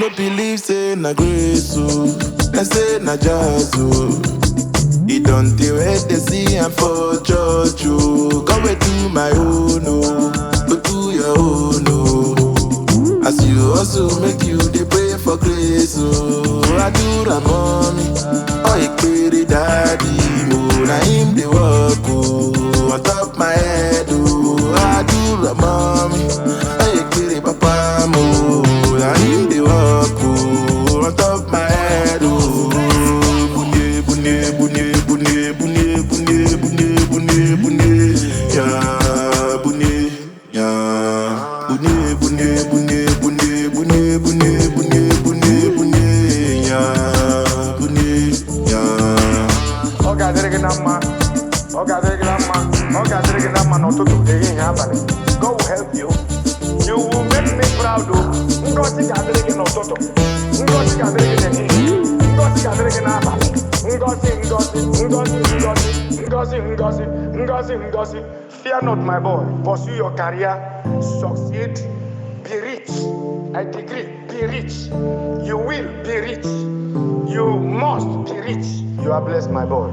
no believe say na grace oh, they say na jazz oh. It don't do it, they see I'm for church oh. Go and do my own oh, go do your own oh. As you also make you they pray for grace oh. I do the mommy, oh Ekpere daddy oh. Na him they walk oh, on top my head oh. I do the mommy, oh Ekpere papa mo. Na him they walk oh, on top my head oh. Bunye bunye bunye bunye bunye bunye bunye bunye bunye ya bunye ya bunye bunye bunye bunye bunye bunye bunye bunye bunye ya bunye ya. Oga dere na ma, oga dere na ma, oga dere na ma no to dey happen. God will help you. You will make me proud oh. Ngozi ga dere no toto. Ngozi ga dere na ni. Ngozi ga dere na ba. Ngozi ngozi ngozi ngozi ngozi ngozi ngozi ngozi. Fear not my boy. Pursue your career. Succeed. Be rich. I decree. Be rich. You will be rich. You must be rich. You are blessed, my boy.